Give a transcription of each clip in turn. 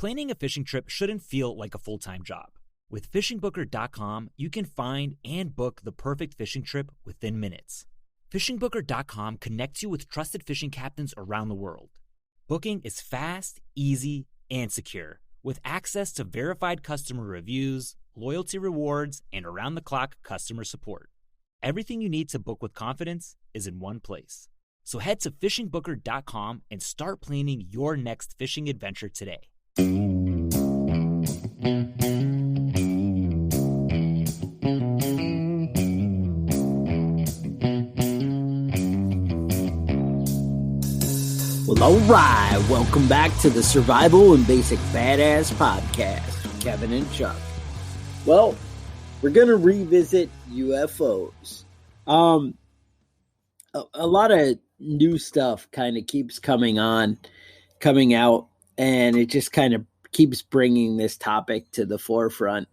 Planning a fishing trip shouldn't feel like a full-time job. With fishingbooker.com, you can find and book the perfect fishing trip within minutes. Fishingbooker.com connects you with trusted fishing captains around the world. Booking is fast, easy, and secure, with access to verified customer reviews, loyalty rewards, and around-the-clock customer support. Everything you need to book with confidence is in one place. So head to fishingbooker.com and start planning your next fishing adventure today. Well, all right. Welcome back to the Survival and Basic Badass Podcast with Kevin and Chuck. Well, we're going to revisit UFOs. A lot of new stuff kind of keeps coming out, and it just kind of keeps bringing this topic to the forefront.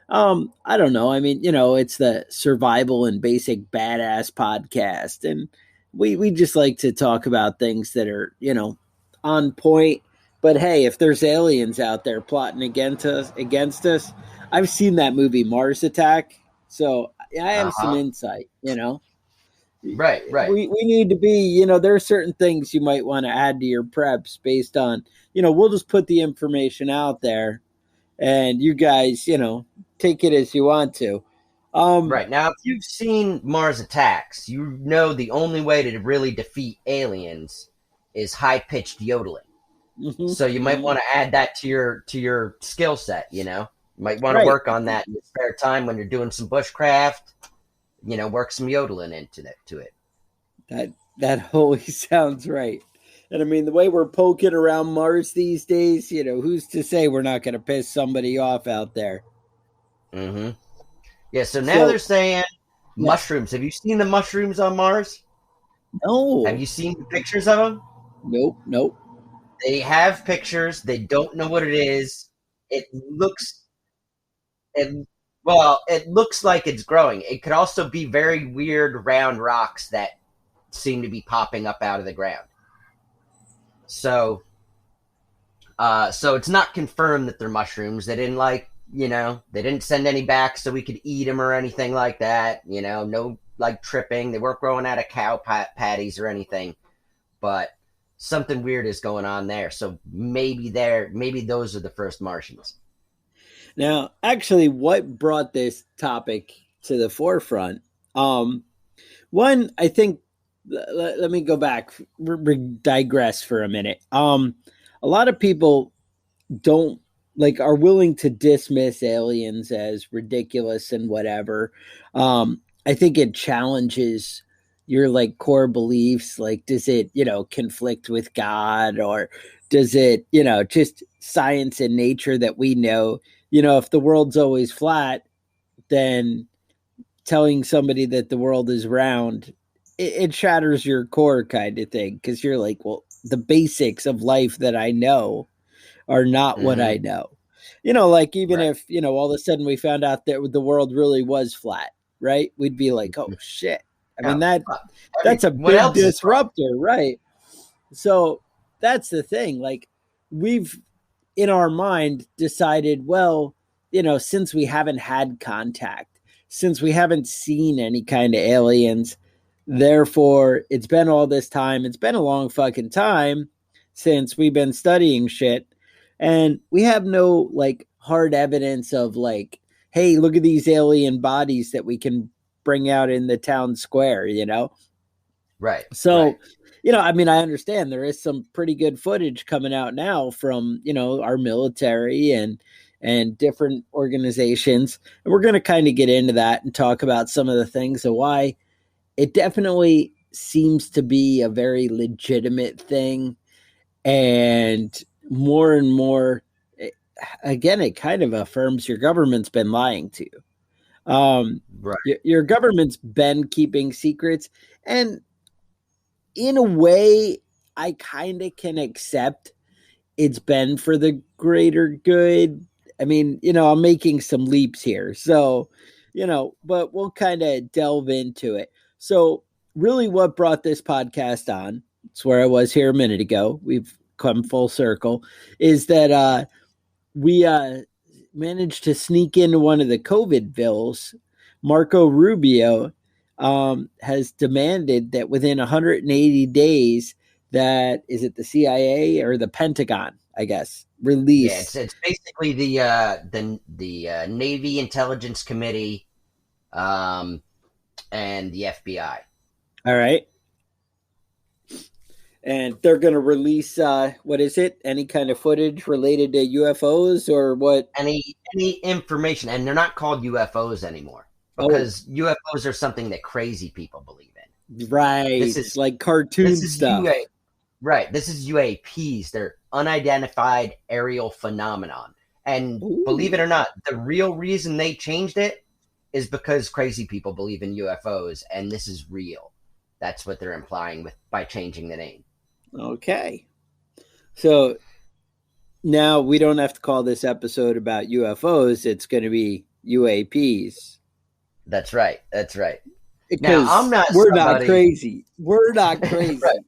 I don't know. I mean, it's the Survival and Basic Badass Podcast, and we just like to talk about things that are, on point. But hey, if there's aliens out there plotting against us, I've seen that movie Mars Attack, so I have some insight, Right. We need to be, there are certain things you might want to add to your preps based on, we'll just put the information out there and you guys, take it as you want to. Right. Now, if you've seen Mars Attacks, you know the only way to really defeat aliens is high-pitched yodeling. Mm-hmm. So you might want to add that to your skill set, You might want to work on that in your spare time when you're doing some bushcraft. Work some yodeling into it. That always sounds right. And I mean, the way we're poking around Mars these days, who's to say we're not going to piss somebody off out there? Mm-hmm. Yeah, so now they're saying mushrooms. Have you seen the mushrooms on Mars? No. Have you seen pictures of them? Nope. They have pictures. They don't know what it is. It looks like it's growing. It could also be very weird round rocks that seem to be popping up out of the ground. So it's not confirmed that they're mushrooms. They didn't they didn't send any back so we could eat them or anything like that. No tripping. They weren't growing out of cow patties or anything, but something weird is going on there. So maybe those are the first Martians. Now, actually, what brought this topic to the forefront? One, I think, let me go back, digress for a minute. A lot of people are willing to dismiss aliens as ridiculous and whatever. I think it challenges your core beliefs. Does it, conflict with God, or does it, just science and nature that we know? If the world's always flat, then telling somebody that the world is round, it shatters your core kind of thing. Because you're like, well, the basics of life that I know are not what I know. Even if, all of a sudden we found out that the world really was flat, right? We'd be like, oh, shit. I mean, that's a big disruptor, right? So that's the thing. We've, in our mind, decided, well, since we haven't had contact, since we haven't seen any kind of aliens, therefore it's been all this time. It's been a long fucking time since we've been studying shit. And we have no hard evidence of hey, look at these alien bodies that we can bring out in the town square, Right. So, I mean, I understand there is some pretty good footage coming out now from, our military and different organizations. And we're going to kind of get into that and talk about some of the things of why it definitely seems to be a very legitimate thing. And more, again, it kind of affirms your government's been lying to you. Right. Your government's been keeping secrets, and in a way, I kind of can accept it's been for the greater good. I mean, I'm making some leaps here, so but we'll kind of delve into it. So, really, what brought this podcast on? It's where I was here a minute ago. We've come full circle. Is that we managed to sneak into one of the COVID bills. Marco Rubio has demanded that within 180 days, that is it the CIA or the Pentagon, I guess, release. Yeah, it's basically the Navy Intelligence Committee, and the FBI. All right. And they're going to release, what is it? Any kind of footage related to UFOs or what? Any information, and they're not called UFOs anymore because UFOs are something that crazy people believe in. Right. This is like cartoon stuff. Right. This is UAPs. They're unidentified aerial phenomenon. And believe it or not, the real reason they changed it is because crazy people believe in UFOs, and this is real. That's what they're implying by changing the name. Okay. So now we don't have to call this episode about UFOs. It's going to be UAPs. That's right. That's right. Because now, we're not crazy. We're not crazy. Right.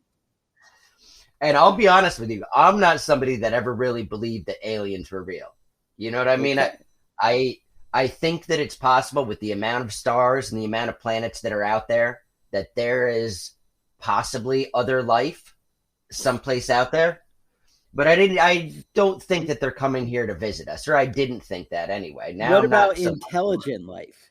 And I'll be honest with you, I'm not somebody that ever really believed that aliens were real. You know what I mean? I think that it's possible with the amount of stars and the amount of planets that are out there that there is possibly other life someplace out there. But I don't think that they're coming here to visit us, or I didn't think that anyway. Now, what about intelligent life?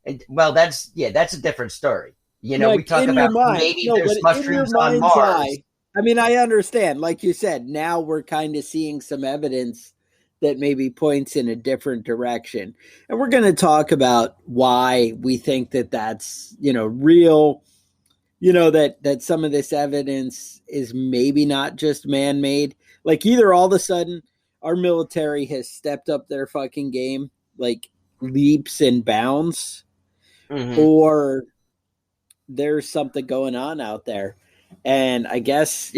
And, well, that's a different story. You know, like we talk about maybe there's mushrooms on Mars. Eye, I mean, I understand. Like you said, now we're kind of seeing some evidence that maybe points in a different direction. And we're going to talk about why we think that that's, real, that some of this evidence is maybe not just man-made. Like either all of a sudden our military has stepped up their fucking game, like leaps and bounds, or there's something going on out there. And I guess,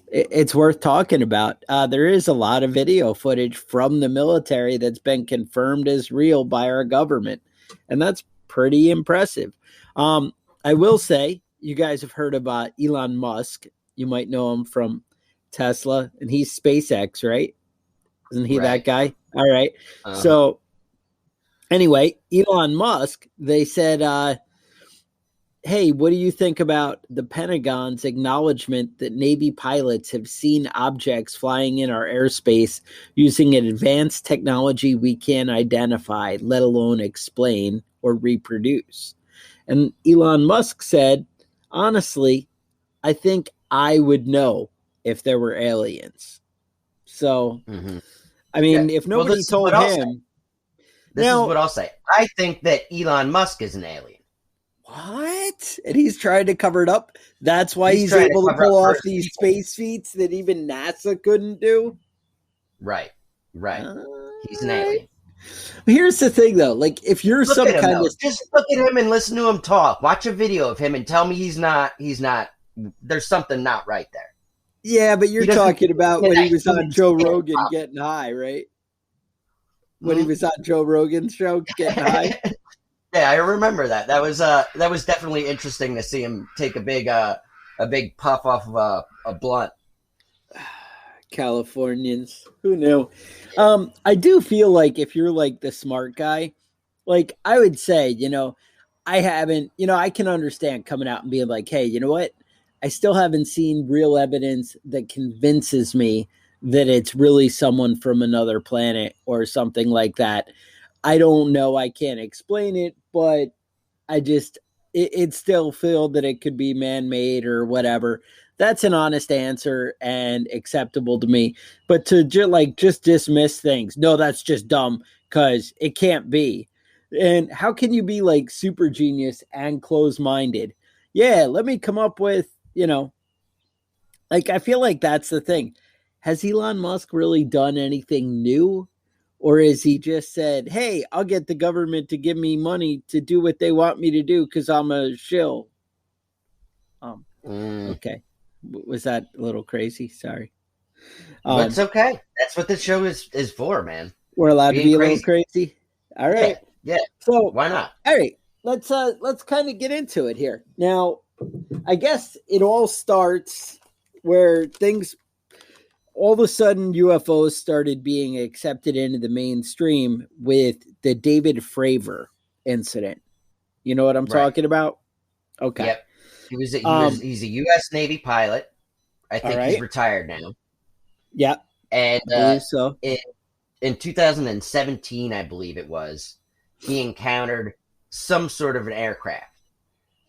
it's worth talking about. There is a lot of video footage from the military that's been confirmed as real by our government. And that's pretty impressive. I will say, you guys have heard about Elon Musk. You might know him from Tesla, and he's SpaceX, right? Isn't he that guy? All right. So anyway, Elon Musk, they said, hey, what do you think about the Pentagon's acknowledgement that Navy pilots have seen objects flying in our airspace using an advanced technology we can't identify, let alone explain or reproduce? And Elon Musk said, honestly, I think I would know if there were aliens. So, I mean, if nobody told him. This is what I'll say. I think that Elon Musk is an alien. What? And he's trying to cover it up? That's why he's able to pull off these space feats that even NASA couldn't do? Right. He's an alien. Here's the thing, though. Like, if you're just look at him and listen to him talk. Watch a video of him and tell me he's not. There's something not right there. Yeah, but you're talking about when he was on Joe Rogan getting high, right? When he was on Joe Rogan's show getting high. Yeah, I remember that. That was definitely interesting to see him take a big puff off of a blunt. Californians, who knew? I do feel like if you're like the smart guy, like I would say, I haven't, I can understand coming out and being like, hey, you know what? I still haven't seen real evidence that convinces me that it's really someone from another planet or something like that. I don't know. I can't explain it, but it still feel that it could be man-made or whatever. That's an honest answer and acceptable to me. But to just dismiss things, no, that's just dumb because it can't be. And how can you be like super genius and close-minded? Yeah, let me come up with, I feel like that's the thing. Has Elon Musk really done anything new? Or is he just said, hey, I'll get the government to give me money to do what they want me to do because I'm a shill? Okay. Was that a little crazy? Sorry. It's okay. That's what the show is for, man. We're allowed to be a little crazy? All right. Yeah. So why not? All right. Let's kind of get into it here. Now, I guess it all starts where things all of a sudden UFOs started being accepted into the mainstream with the David Fravor incident. You know what I'm talking about? Okay. Yep. He's a U.S. Navy pilot. I think he's retired now. Yeah. And I believe so. In 2017, I believe it was, he encountered some sort of an aircraft.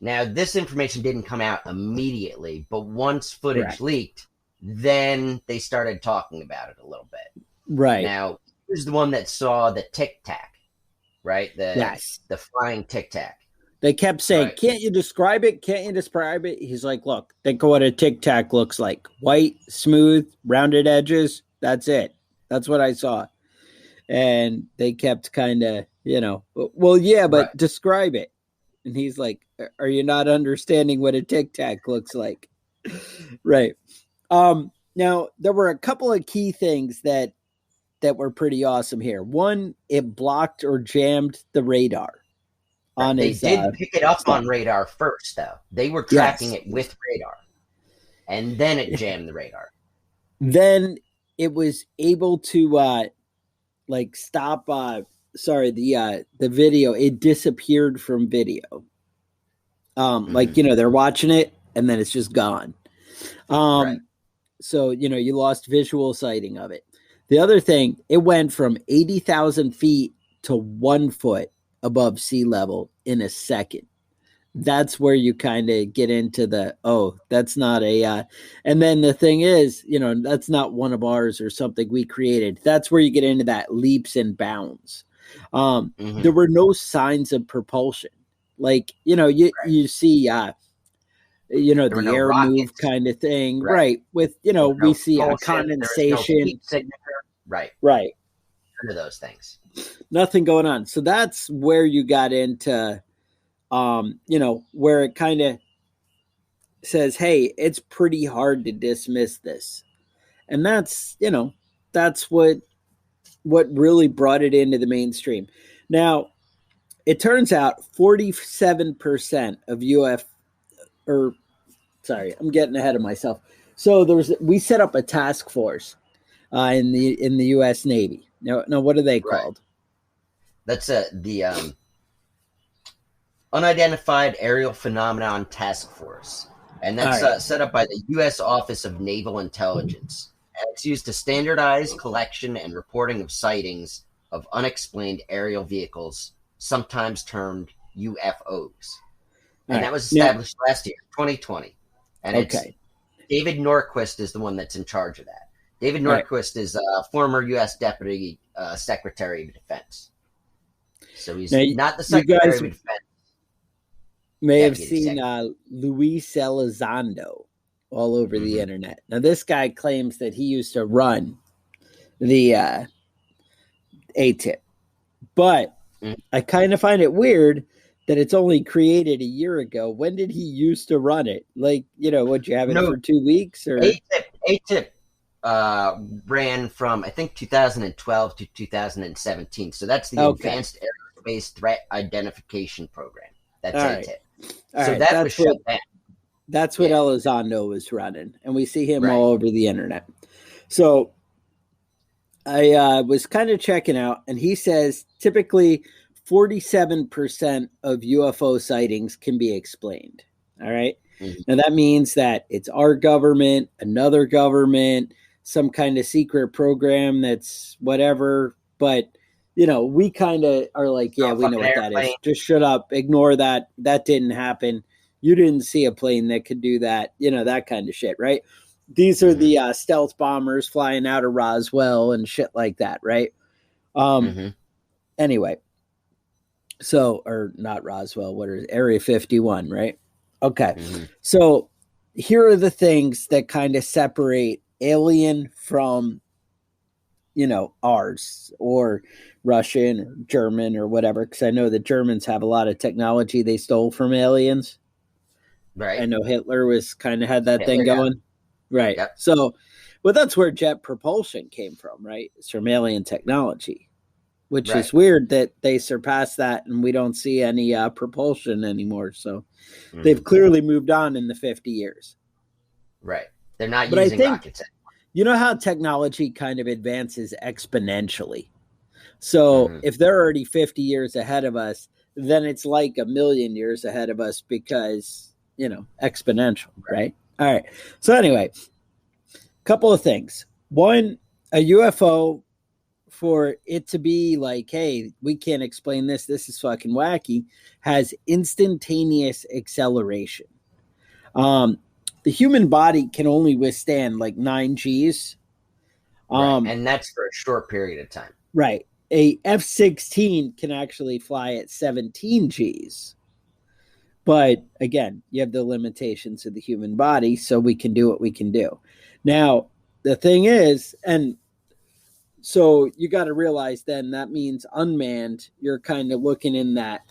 Now, this information didn't come out immediately, but once footage leaked, then they started talking about it a little bit. Right. Now, here's the one that saw the Tic Tac, right? The flying Tic Tac. They kept saying, can't you describe it? Can't you describe it? He's like, look, think of what a Tic Tac looks like. White, smooth, rounded edges. That's it. That's what I saw. And they kept kind of, well, yeah, but describe it. And he's like, are you not understanding what a Tic Tac looks like? Right. Now, there were a couple of key things that were pretty awesome here. One, it blocked or jammed the radar. They did pick it up on radar first, though. They were tracking it with radar. And then it jammed the radar. Then it was able to stop the video. It disappeared from video. They're watching it and then it's just gone. So, you lost visual sighting of it. The other thing, it went from 80,000 feet to 1 foot above sea level in a second. That's where you kind of get into that's not and then the thing is, that's not one of ours or something we created. That's where you get into that leaps and bounds. There were no signs of propulsion. Like, you see, the air move kind of thing. Right. With, we see a condensation. Right. None of those things. Nothing going on. So that's where you got into, where it kind of says, hey, it's pretty hard to dismiss this. And that's what really brought it into the mainstream. Now, it turns out 47% of I'm getting ahead of myself. So we set up a task force in the U.S. Navy. Now, what are they called? That's the Unidentified Aerial Phenomenon Task Force. And that's set up by the U.S. Office of Naval Intelligence. And it's used to standardize collection and reporting of sightings of unexplained aerial vehicles, sometimes termed UFOs. And that was established last year, 2020. And it's David Norquist is the one that's in charge of that. David Norquist is a former U.S. Deputy Secretary of Defense. So he's not the Secretary of Defense. May have seen Luis Elizondo all over the internet. Now, this guy claims that he used to run the ATIP. But I kind of find it weird that it's only created a year ago. When did he used to run it? Like, would you have it for 2 weeks? Or ATIP ran from, I think, 2012 to 2017. So that's the Advanced Aerospace Threat Identification Program. That's ATIP. That was shut down. That's what Elizondo was running. And we see him all over the internet. So I was kind of checking out, and he says typically 47% of UFO sightings can be explained. All right. Now that means that it's our government, another government, some kind of secret program that's whatever. But, we kind of are like, we know what that is. Just shut up. Ignore that. That didn't happen. You didn't see a plane that could do that. That kind of shit, right? These are the stealth bombers flying out of Roswell and shit like that, right? Anyway. So, or not Roswell, what is Area 51, right? Okay. So here are the things that kind of separate alien from, ours or Russian or German or whatever. Because I know the Germans have a lot of technology they stole from aliens. Right. I know Hitler had that thing going. Right. Yep. So, that's where jet propulsion came from, right? It's from alien technology. Which is weird that they surpassed that and we don't see any propulsion anymore. So they've clearly moved on in the 50 years. Right. They're not using rockets anymore. you know how technology kind of advances exponentially. So if they're already 50 years ahead of us, then it's like a million years ahead of us because, exponential, right? All right. So anyway, couple of things. One, a UFO, for it to be like, hey, we can't explain this. This is fucking wacky, has instantaneous acceleration. The human body can only withstand like 9 Gs. Right. And that's for a short period of time. Right. A F-16 can actually fly at 17 Gs. But again, you have the limitations of the human body, so we can do what we can do. Now, the thing is, and so you got to realize then that means unmanned, you're kind of looking in that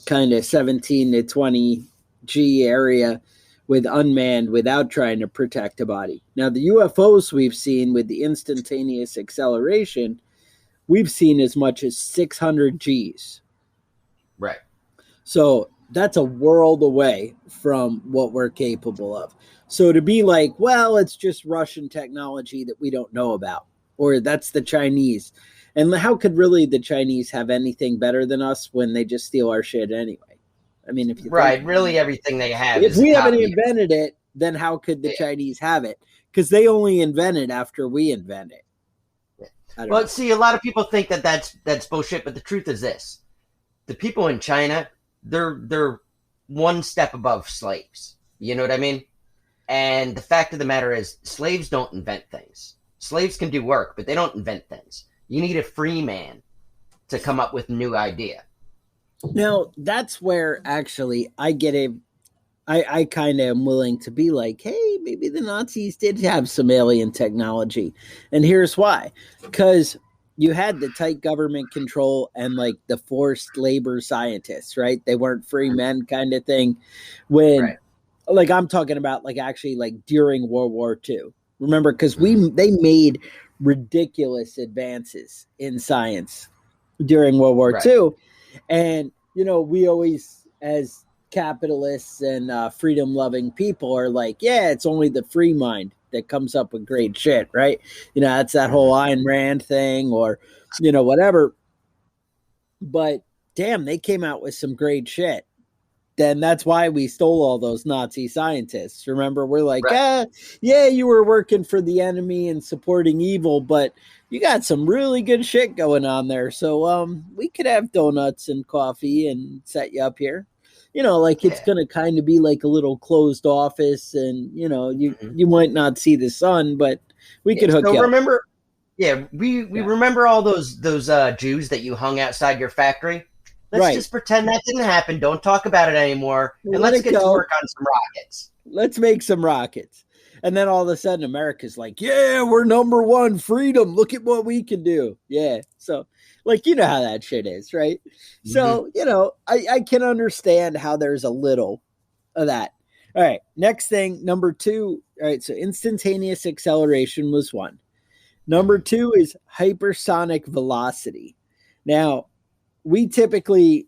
kind of 17 to 20 G area with unmanned without trying to protect a body. Now, the UFOs we've seen with the instantaneous acceleration, we've seen as much as 600 Gs. Right. So that's a world away from what we're capable of. So to be like, well, it's just Russian technology that we don't know about, or that's the Chinese. And how could really the Chinese have anything better than us when they just steal our shit anyway? I mean, if you think, really everything they have if we haven't invented it, then how could the Chinese have it? Because they only invent it after we invent it. Well, see, a lot of people think that that's bullshit, but the truth is this: the people in China, they're one step above slaves. You know what I mean? And the fact of the matter is, slaves don't invent things. Slaves can do work, but they don't invent things. You need a free man to come up with a new idea. Now, that's where actually I get I kind of am willing to be like, hey, maybe the Nazis did have some alien technology. And here's why. Because you had the tight government control and like the forced labor scientists, right? They weren't free men kind of thing. When, like, I'm talking about like actually like during World War II. Remember, because they made ridiculous advances in science during World War II. And, we always, as capitalists and freedom-loving people, are like, yeah, it's only the free mind that comes up with great shit, right? That's that whole Ayn Rand thing or, whatever. But, damn, they came out with some great shit. Then that's why we stole all those Nazi scientists. Remember, we're like, yeah, you were working for the enemy and supporting evil, but you got some really good shit going on there. So we could have donuts and coffee and set you up here. It's going to kind of be like a little closed office and, you might not see the sun, but we could hook you up. Remember, we remember all those Jews that you hung outside your factory? Let's just pretend that didn't happen. Don't talk about it anymore. And let's get to work on some rockets. Let's make some rockets. And then all of a sudden America's like, yeah, we're number one, freedom. Look at what we can do. Yeah. So like, you know how that shit is, right? So, I can understand how there's a little of that. All right. Next thing, number 2. All right. So instantaneous acceleration was 1. Number 2 is hypersonic velocity. Now, we typically,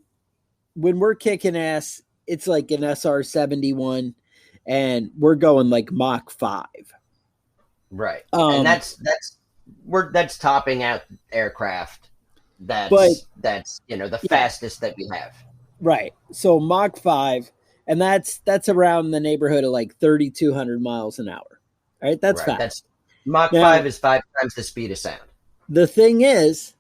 when we're kicking ass, it's like an SR-71 and we're going like Mach 5. Right. And that's topping out aircraft. That's the fastest that we have. Right. So Mach 5, and that's around the neighborhood of like 3,200 miles an hour. All right. That's fast. Mach 5 is 5 times the speed of sound. The thing is,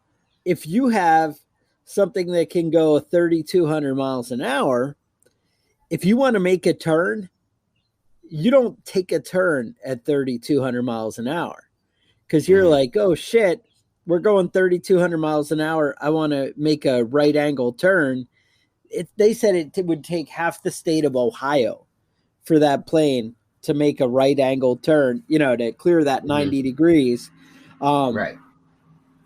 if you have something that can go 3,200 miles an hour, if you want to make a turn, you don't take a turn at 3,200 miles an hour because you're like, oh shit, we're going 3,200 miles an hour. I want to make a right angle turn. They said it would take half the state of Ohio for that plane to make a right angle turn, to clear that 90 degrees.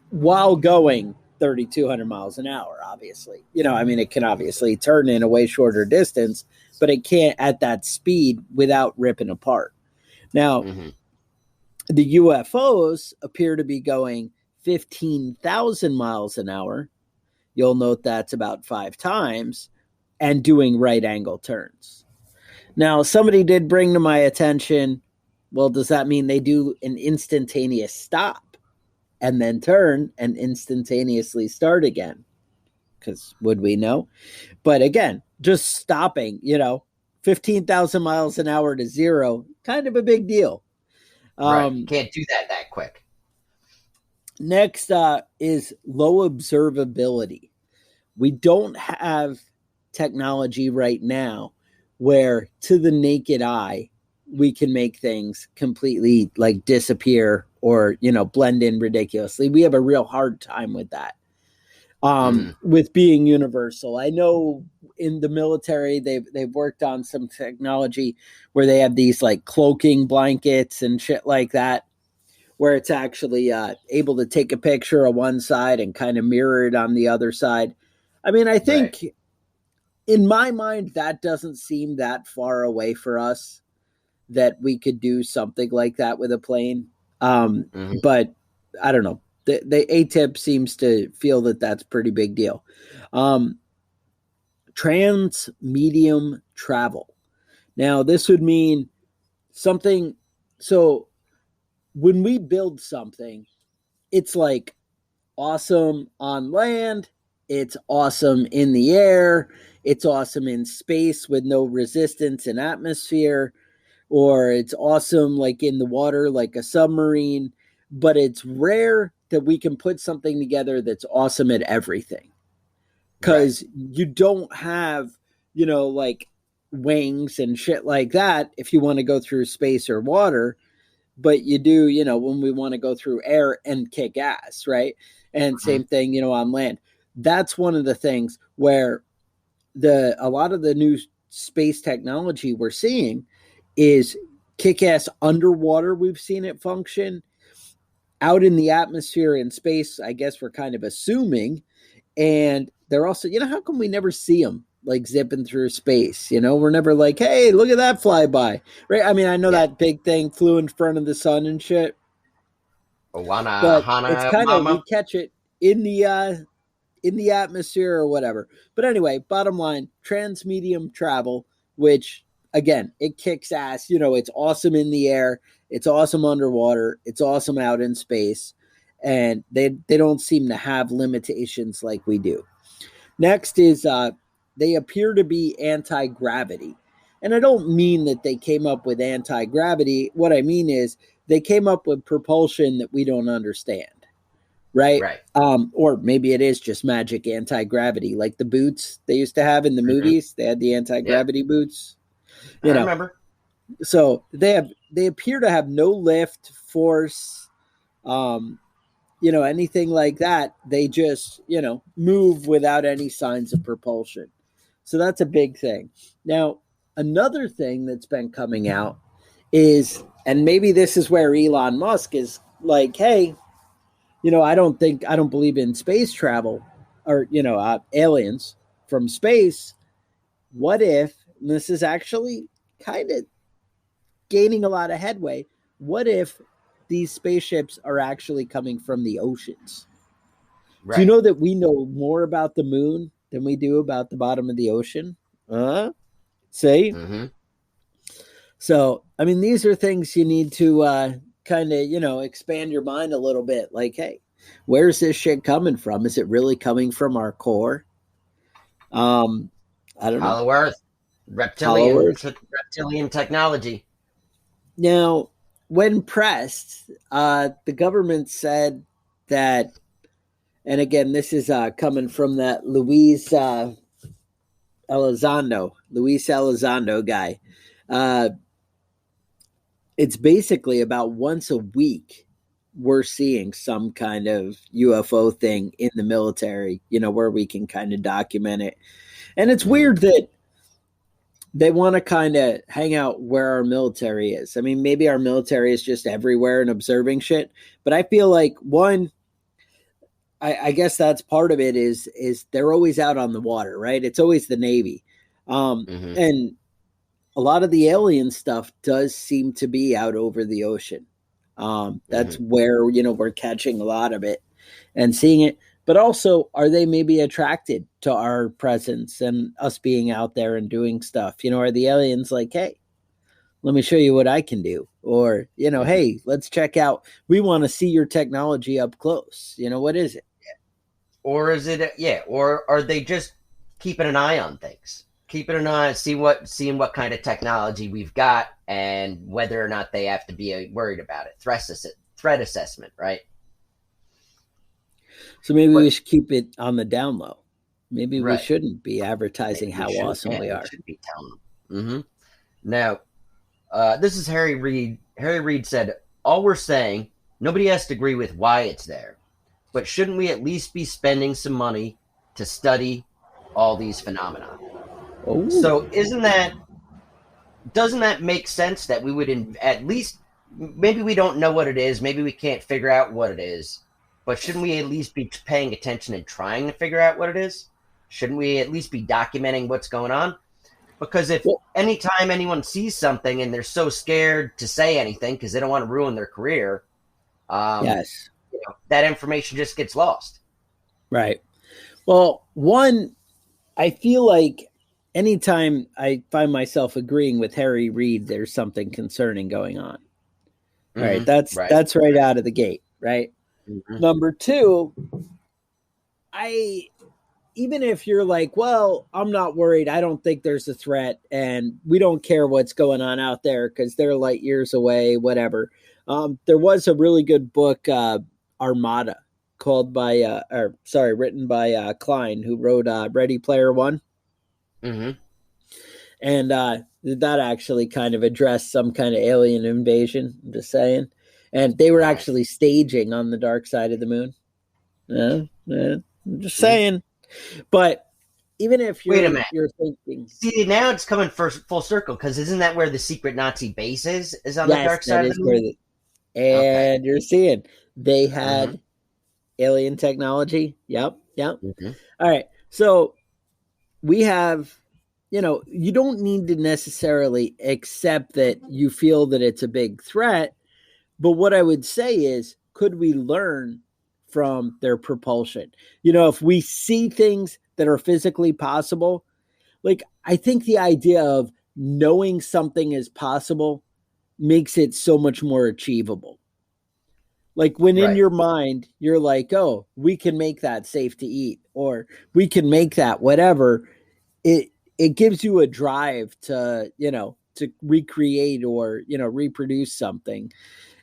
While going 3,200 miles an hour, obviously. It can obviously turn in a way shorter distance, but it can't at that speed without ripping apart. Now, the UFOs appear to be going 15,000 miles an hour. You'll note that's about 5 times, and doing right angle turns. Now, somebody did bring to my attention Well, does that mean they do an instantaneous stop and then turn and instantaneously start again? Because would we know? But again, just stopping, 15,000 miles an hour to zero, kind of a big deal. Right. Can't do that quick. Next is low observability. We don't have technology right now where to the naked eye, we can make things completely like disappear or, blend in ridiculously. We have a real hard time with that. With being universal. I know in the military, they've worked on some technology where they have these like cloaking blankets and shit like that, where it's actually able to take a picture of one side and kind of mirror it on the other side. I mean, I think in my mind, that doesn't seem that far away for us that we could do something like that with a plane. But I don't know. The ATIP seems to feel that that's a pretty big deal. Trans-medium travel. Now, this would mean something. So when we build something, it's like awesome on land. It's awesome in the air. It's awesome in space with no resistance in atmosphere. Or it's awesome like in the water, like a submarine. But it's rare that we can put something together that's awesome at everything. Because you don't have, like wings and shit like that if you want to go through space or water. But you do, when we want to go through air and kick ass, right? And same thing, on land. That's one of the things where a lot of the new space technology we're seeing is kick ass underwater. We've seen it function out in the atmosphere in space. I guess we're kind of assuming, and they're also, how come we never see them like zipping through space? We're never like, hey, look at that flyby, right? I mean, I know that big thing flew in front of the sun and shit, but it's kind of, we catch it in the atmosphere or whatever. But anyway, bottom line, transmedium travel, which again, it kicks ass. It's awesome in the air. It's awesome underwater. It's awesome out in space. And they don't seem to have limitations like we do. Next is they appear to be anti-gravity. And I don't mean that they came up with anti-gravity. What I mean is they came up with propulsion that we don't understand. Right. Or maybe it is just magic anti-gravity, like the boots they used to have in the movies. They had the anti-gravity boots. I remember. So they appear to have no lift, force, anything like that. They just, move without any signs of propulsion. So that's a big thing. Now, another thing that's been coming out is, and maybe this is where Elon Musk is like, hey, I don't believe in space travel or, aliens from space. What if, and this is actually kind of gaining a lot of headway, what if these spaceships are actually coming from the oceans? Do you know that we know more about the moon than we do about the bottom of the ocean? See? So, I mean, these are things you need to kind of, expand your mind a little bit. Like, hey, where's this shit coming from? Is it really coming from our core? I don't know. Hollow Earth. Reptilian technology. Now, when pressed, the government said that, and again, this is coming from that Luis Elizondo guy. It's basically about once a week we're seeing some kind of UFO thing in the military, where we can kind of document it. And it's weird that they want to kind of hang out where our military is. I mean, maybe our military is just everywhere and observing shit. But I feel like, one, I guess that's part of it is they're always out on the water, right? It's always the Navy. And a lot of the alien stuff does seem to be out over the ocean. That's where, we're catching a lot of it and seeing it. But also, are they maybe attracted to our presence and us being out there and doing stuff? Are the aliens like, hey, let me show you what I can do? Or, hey, let's check out. We want to see your technology up close. What is it? Or is it, or are they just keeping an eye on things? Keeping an eye, seeing what kind of technology we've got and whether or not they have to be worried about it. Threat assessment, right? So maybe we should keep it on the down low. Maybe we Right. shouldn't be advertising how awesome we are. We should be telling them. Now, this is Harry Reid. Harry Reid said, all we're saying, nobody has to agree with why it's there. But shouldn't we at least be spending some money to study all these phenomena? Oh. So doesn't that make sense that we would at least, maybe we don't know what it is, maybe we can't figure out what it is, but shouldn't we at least be paying attention and trying to figure out what it is? Shouldn't we at least be documenting what's going on? Because if anytime anyone sees something and they're so scared to say anything because they don't want to ruin their career, yes, that information just gets lost. Right. Well, one, I feel like anytime I find myself agreeing with Harry Reid, there's something concerning going on. Mm-hmm. Right. That's right out of the gate. Right. Mm-hmm. Number two, even if you're like, well, I'm not worried. I don't think there's a threat and we don't care what's going on out there because they're light years away, whatever. There was a really good book, Armada, written by Klein, who wrote Ready Player One. Mm-hmm. And that actually kind of addressed some kind of alien invasion, I'm just saying. And they were actually staging on the dark side of the moon. I'm just saying. But even if you're, wait a minute, you're thinking, see, now it's coming full circle because isn't that where the secret Nazi base is on the dark side of the moon? And you're seeing they had alien technology. Yep. Mm-hmm. All right. So we have, you don't need to necessarily accept that you feel that it's a big threat. But what I would say is, could we learn from their propulsion? If we see things that are physically possible, like I think the idea of knowing something is possible makes it so much more achievable. Like when in your mind, you're like, oh, we can make that safe to eat, or we can make that whatever. It gives you a drive to, to recreate or, reproduce something.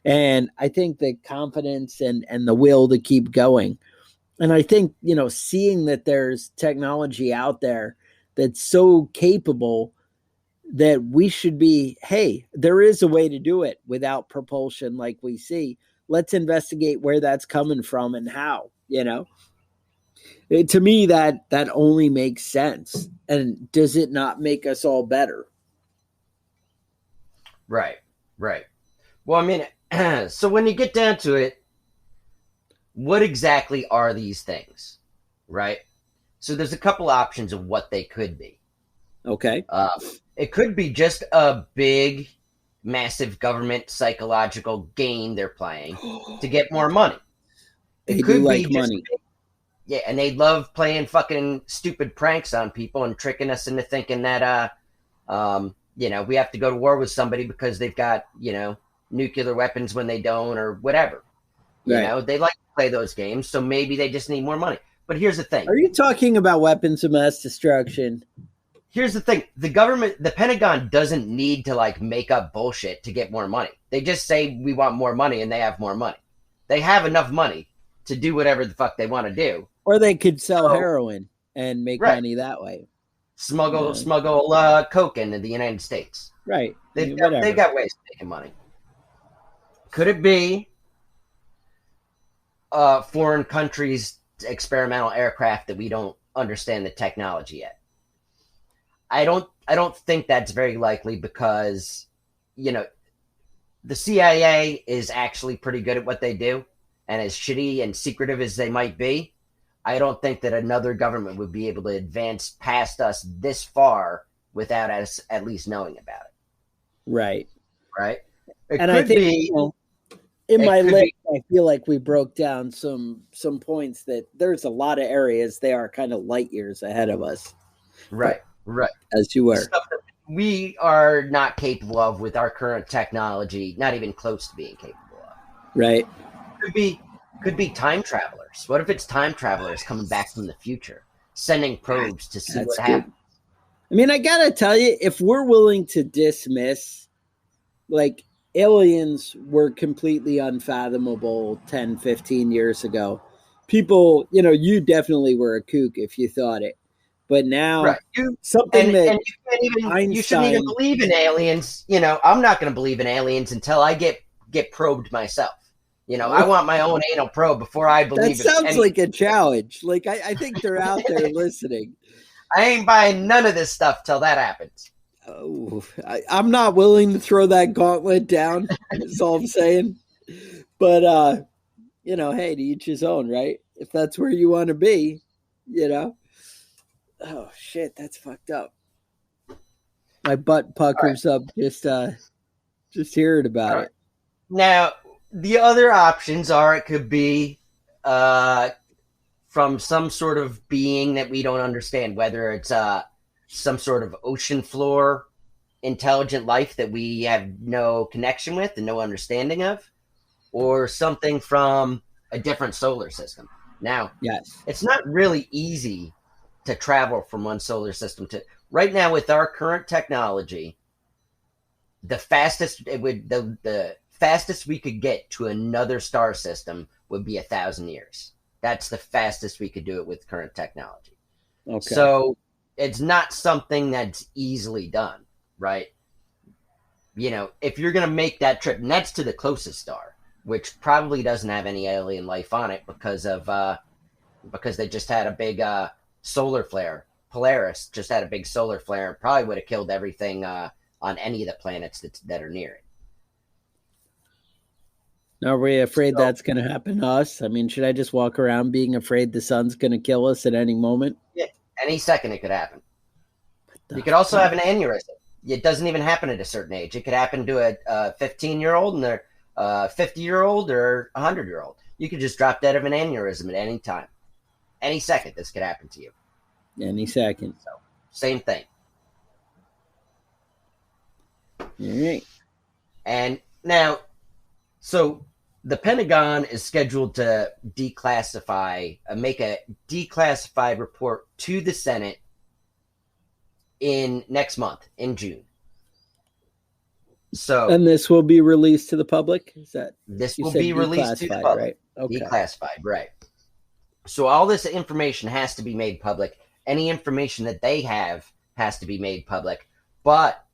And I think the confidence and the will to keep going. And I think, seeing that there's technology out there that's so capable that we should be, hey, there is a way to do it without propulsion like we see. Let's investigate where that's coming from and how, to me, that only makes sense. And does it not make us all better? Right. Well, I mean, so when you get down to it, what exactly are these things, right? So there's a couple options of what they could be. Okay. It could be just a big, massive government psychological game they're playing to get more money. They could do like money. And they love playing fucking stupid pranks on people and tricking us into thinking that, we have to go to war with somebody because they've got, nuclear weapons when they don't or whatever. You know, they like to play those games, so maybe they just need more money. But here's the thing. Are you talking about weapons of mass destruction? Here's the thing. The government, the Pentagon doesn't need to make up bullshit to get more money. They just say we want more money and they have more money. They have enough money to do whatever the fuck they want to do. Or they could sell heroin and make money that way. Smuggle coke into the United States. Right. They've got ways of making money. Could it be foreign countries' experimental aircraft that we don't understand the technology yet? I don't think that's very likely because, the CIA is actually pretty good at what they do, and as shitty and secretive as they might be, I don't think that another government would be able to advance past us this far without us at least knowing about it. Right. It and could I think, be. In my list, I feel like we broke down some points that there's a lot of areas they are kind of light years ahead of us. Right. As you were. we are not capable of with our current technology, not even close to being capable of. Right. Could be time travelers. What if it's time travelers coming back from the future, sending probes to see what happens? I mean, I gotta tell you, if we're willing to dismiss, like, aliens were completely unfathomable 10, 15 years ago. People, you definitely were a kook if you thought it. But now, right. something that and you can't even, Einstein, you shouldn't even believe in aliens. I'm not going to believe in aliens until I get probed myself. I want my own anal probe before I believe. That sounds like a challenge. Like, I think they're out there listening. I ain't buying none of this stuff till that happens. Oh, I'm not willing to throw that gauntlet down. That's all I'm saying. But, hey, to each his own, right? If that's where you want to be, Oh, shit, that's fucked up. My butt puckers up just hearing about it. Now, the other options are it could be from some sort of being that we don't understand, whether it's some sort of ocean floor intelligent life that we have no connection with and no understanding of, or something from a different solar system. Now, yes, it's not really easy to travel from one solar system to right now with our current technology. The fastest the fastest we could get to another star system would be 1,000 years. That's the fastest we could do it with current technology. Okay. So it's not something that's easily done, right? If you're going to make that trip, and that's to the closest star, which probably doesn't have any alien life on it because they just had a big solar flare. Polaris just had a big solar flare and probably would have killed everything on any of the planets that are near it. Are we afraid that's going to happen to us? I mean, should I just walk around being afraid the sun's going to kill us at any moment? Yeah, any second it could happen. You could also have an aneurysm. It doesn't even happen at a certain age. It could happen to a 15-year-old and a 50-year-old or a 100-year-old. You could just drop dead of an aneurysm at any time. Any second this could happen to you. Any second. So, same thing. All right. And now, so the Pentagon is scheduled to make a declassified report to the Senate in next month, in June. So, and this will be released to the public? This will be released to the public. Right? Okay. Declassified, right. So all this information has to be made public. Any information that they have has to be made public, but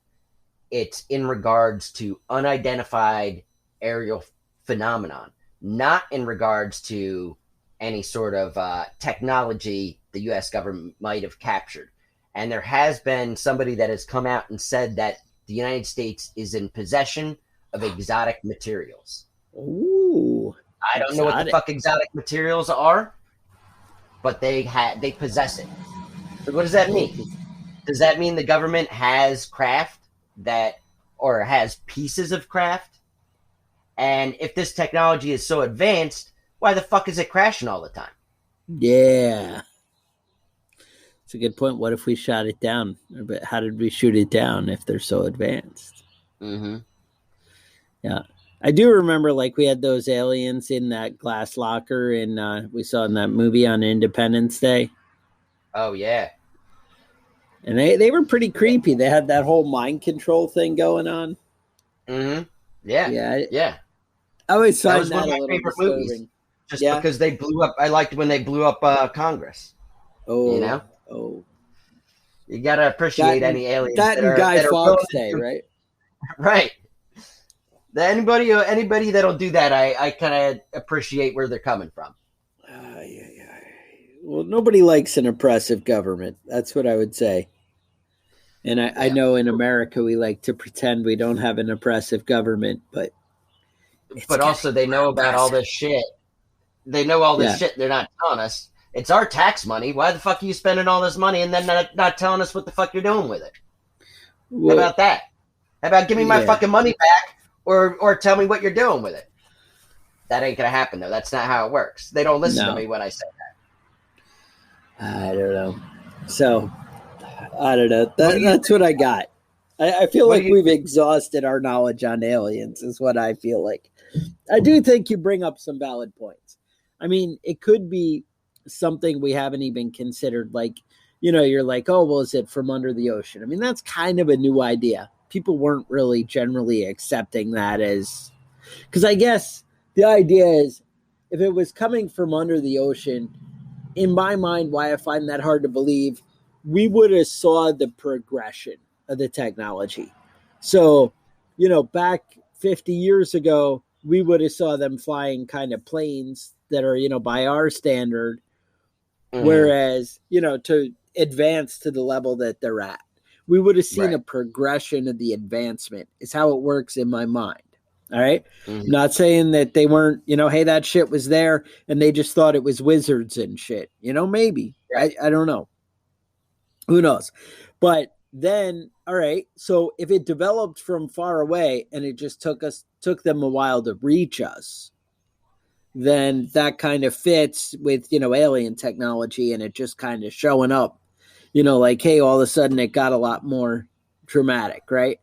it's in regards to unidentified aerial phenomenon, not in regards to any sort of technology the U.S. government might have captured. And there has been somebody that has come out and said that the United States is in possession of exotic materials. Ooh. I don't know what the fuck exotic materials are, but they possess it. So what does that mean? Does that mean the government has craft or has pieces of craft? And if this technology is so advanced, why the fuck is it crashing all the time? Yeah. It's a good point. What if we shot it down? But how did we shoot it down if they're so advanced? Mm-hmm. Yeah. I do remember, like, we had those aliens in that glass locker and we saw in that movie on Independence Day. Oh, yeah. And they were pretty creepy. They had that whole mind control thing going on. Mm-hmm. Yeah. Yeah. I always that find was that one of a my little favorite disturbing. Movies. Just because they blew up. I liked when they blew up Congress. Oh. Oh. You got to appreciate any aliens. That and Guy Fawkes Day, right? Right. Anybody that'll do that, I kind of appreciate where they're coming from. Yeah. Well, nobody likes an oppressive government. That's what I would say. And I know in America we like to pretend we don't have an oppressive government, but also they know about all this shit. They know all this shit. They're not telling us. It's our tax money. Why the fuck are you spending all this money and then not telling us what the fuck you're doing with it? Well, how about that? How about give me my fucking money back or tell me what you're doing with it? That ain't gonna happen though. That's not how it works. They don't listen to me when I say that. I don't know. So I don't know. That's what I got. I feel like we've exhausted our knowledge on aliens, is what I feel like. I do think you bring up some valid points. I mean, it could be something we haven't even considered. Like, you're like, oh, well, is it from under the ocean? I mean, that's kind of a new idea. People weren't really generally accepting that as, because I guess the idea is if it was coming from under the ocean, in my mind, why I find that hard to believe, we would have saw the progression of the technology. So, back 50 years ago, we would have saw them flying kind of planes that are, by our standard, whereas, to advance to the level that they're at, we would have seen a progression of the advancement is how it works in my mind. All right. Not saying that they weren't, hey, that shit was there and they just thought it was wizards and shit, maybe. Right. I don't know. Who knows? But then, all right. So if it developed from far away and it just took them a while to reach us, then that kind of fits with, alien technology and it just kind of showing up, like, hey, all of a sudden it got a lot more dramatic. Right.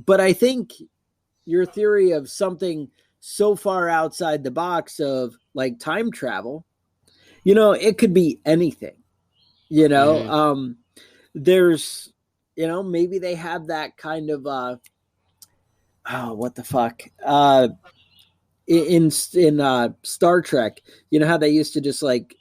But I think your theory of something so far outside the box of like time travel, it could be anything, there's, maybe they have that kind of, what the fuck, in Star Trek, how they used to just like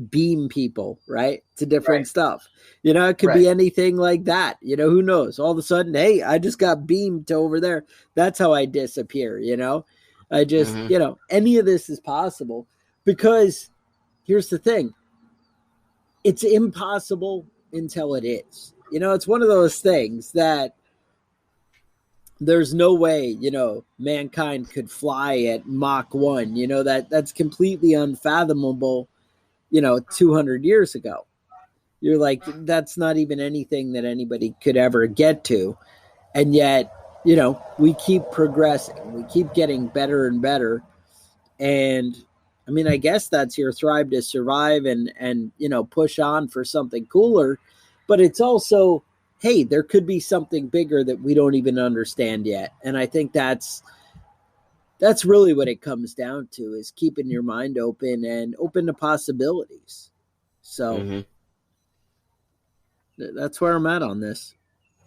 beam people, right, to different stuff. It could be anything like that. Who knows? All of a sudden, hey, I just got beamed to over there. That's how I disappear. I just, any of this is possible because here's the thing. It's impossible until it is. It's one of those things that there's no way, mankind could fly at Mach 1. That's completely unfathomable, 200 years ago. You're like, that's not even anything that anybody could ever get to. And yet, we keep progressing. We keep getting better and better. And I mean, I guess that's your thrive to survive and push on for something cooler. But it's also, hey, there could be something bigger that we don't even understand yet. And I think that's really what it comes down to, is keeping your mind open and open to possibilities. So that's where I'm at on this.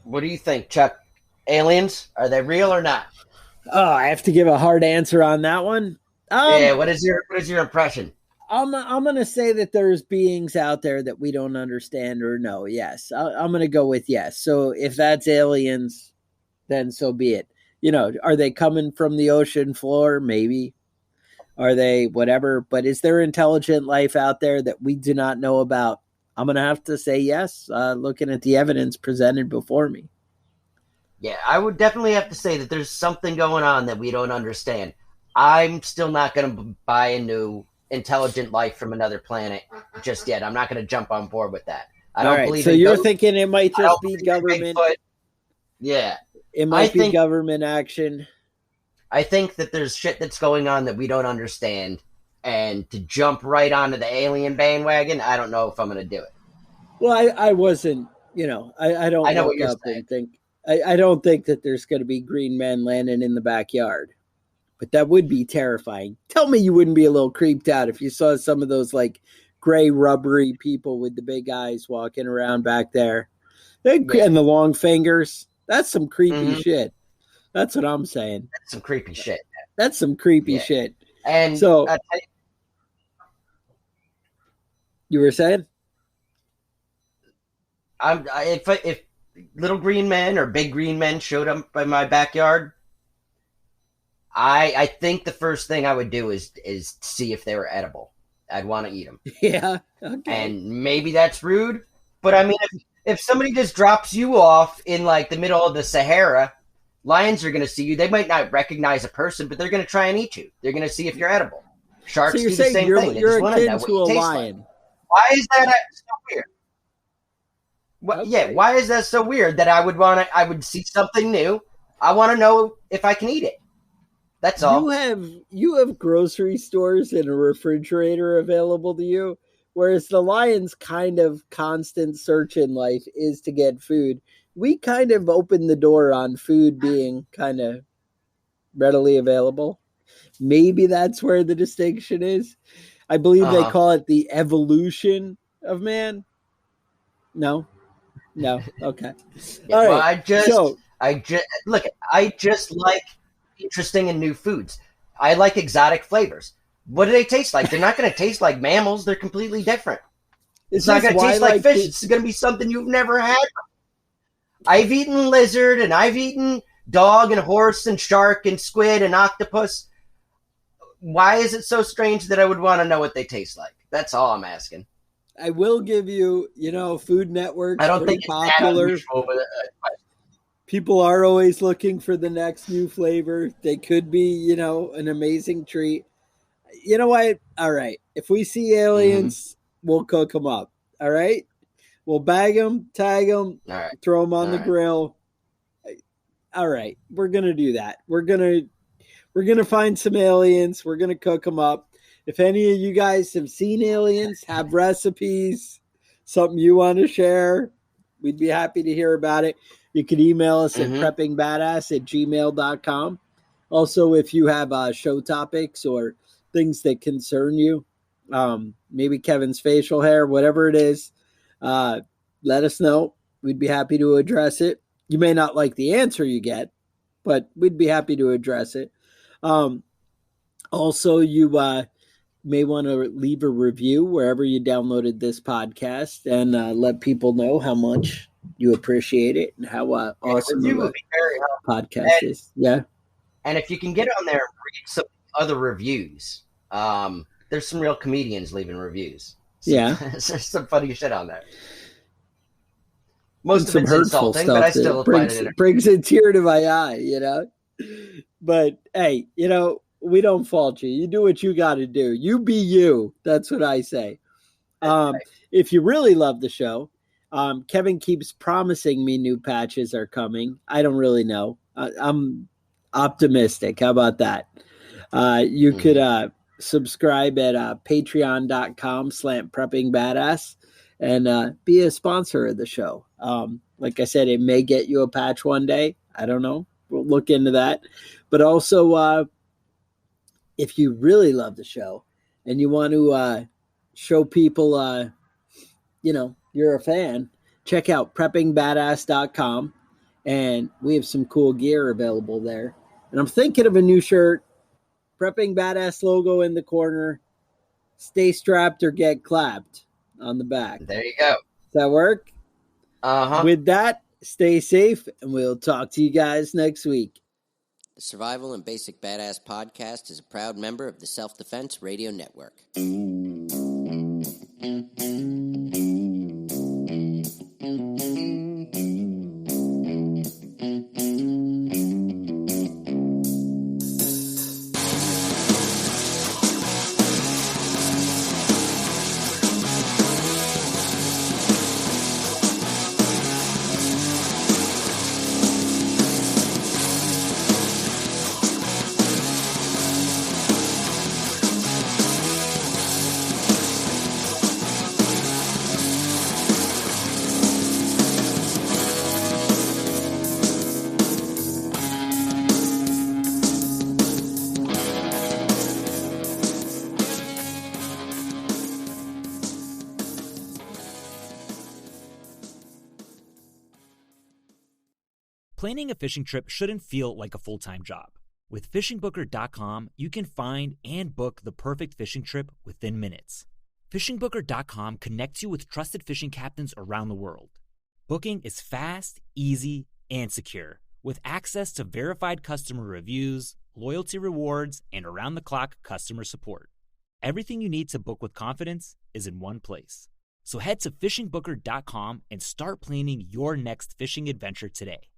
What do you think, Chuck? Aliens, are they real or not? Oh, I have to give a hard answer on that one. What is your impression? I'm gonna say that there's beings out there that we don't understand or know. Yes, I'm gonna go with yes. So if that's aliens, then so be it. Are they coming from the ocean floor? Maybe. Are they whatever? But is there intelligent life out there that we do not know about? I'm gonna have to say yes. Looking at the evidence presented before me. Yeah, I would definitely have to say that there's something going on that we don't understand. I'm still not going to buy into intelligent life from another planet just yet. I'm not going to jump on board with that. I don't believe. So you're thinking it might just be government? Yeah, it might be government action. I think that there's shit that's going on that we don't understand, and to jump right onto the alien bandwagon, I don't know if I'm going to do it. Well, I wasn't. I don't. I know what you're saying. I don't think that there's going to be green men landing in the backyard. But that would be terrifying. Tell me you wouldn't be a little creeped out if you saw some of those like gray rubbery people with the big eyes walking around back there. And the long fingers. That's some creepy shit. That's what I'm saying. That's some creepy shit. That's some creepy shit. And so you were saying? If little green men or big green men showed up in my backyard, I think the first thing I would do is see if they were edible. I'd want to eat them. Yeah. Okay. And maybe that's rude, but I mean, if somebody just drops you off in like the middle of the Sahara, lions are going to see you. They might not recognize a person, but they're going to try and eat you. They're going to see if you're edible. Sharks do the same thing. You're akin to a lion. Like. Why is that so weird? Okay. Yeah, why is that so weird that I would see something new? I want to know if I can eat it. That's all. You have grocery stores and a refrigerator available to you Whereas the lion's kind of constant search in life is to get food. We kind of opened the door on food being kind of readily available. Maybe that's where the distinction is. I believe they call it the evolution of man. No. Okay. Yeah, All well, right. I just like interesting and new foods. I like exotic flavors. What do they taste like? They're not going to taste like mammals. They're completely different. It's not going to taste like fish. It's going to be something you've never had. I've eaten lizard and I've eaten dog and horse and shark and squid and octopus. Why is it so strange that I would want to know what they taste like? That's all I'm asking. I will give you, Food Network's I don't think it's popular. that unusual, but, people are always looking for the next new flavor. They could be, an amazing treat. You know what? All right. If we see aliens, we'll cook them up. All right. We'll bag them, tag them, throw them on the grill. All right. We're going to do that. We're going to find some aliens. We're going to cook them up. If any of you guys have seen aliens, have recipes, something you want to share, we'd be happy to hear about it. You can email us at preppingbadass@gmail.com. Also, if you have show topics or things that concern you, maybe Kevin's facial hair, whatever it is, let us know. We'd be happy to address it. You may not like the answer you get, but we'd be happy to address it. Also, you may want to leave a review wherever you downloaded this podcast and let people know how much you appreciate it and how awesome the podcast is. Yeah. And if you can get on there and read some other reviews, there's some real comedians leaving reviews. There's some funny shit on there. Most of it's insulting, but I still find it brings a tear to my eye, But hey, we don't fault you. You do what you got to do. You be you. That's what I say. If you really love the show, Kevin keeps promising me new patches are coming. I don't really know. I'm optimistic. How about that? You could subscribe at patreon.com/preppingbadass and be a sponsor of the show. Like I said, it may get you a patch one day. I don't know. We'll look into that. But also, if you really love the show and you want to show people, you're a fan, check out preppingbadass.com. And we have some cool gear available there. And I'm thinking of a new shirt, Prepping Badass logo in the corner, stay strapped or get clapped on the back. There you go. Does that work? Uh-huh. With that, stay safe, and we'll talk to you guys next week. The Survival and Basic Badass podcast is a proud member of the Self-Defense Radio Network. Planning a fishing trip shouldn't feel like a full-time job. With FishingBooker.com, you can find and book the perfect fishing trip within minutes. FishingBooker.com connects you with trusted fishing captains around the world. Booking is fast, easy, and secure, with access to verified customer reviews, loyalty rewards, and around-the-clock customer support. Everything you need to book with confidence is in one place. So head to FishingBooker.com and start planning your next fishing adventure today.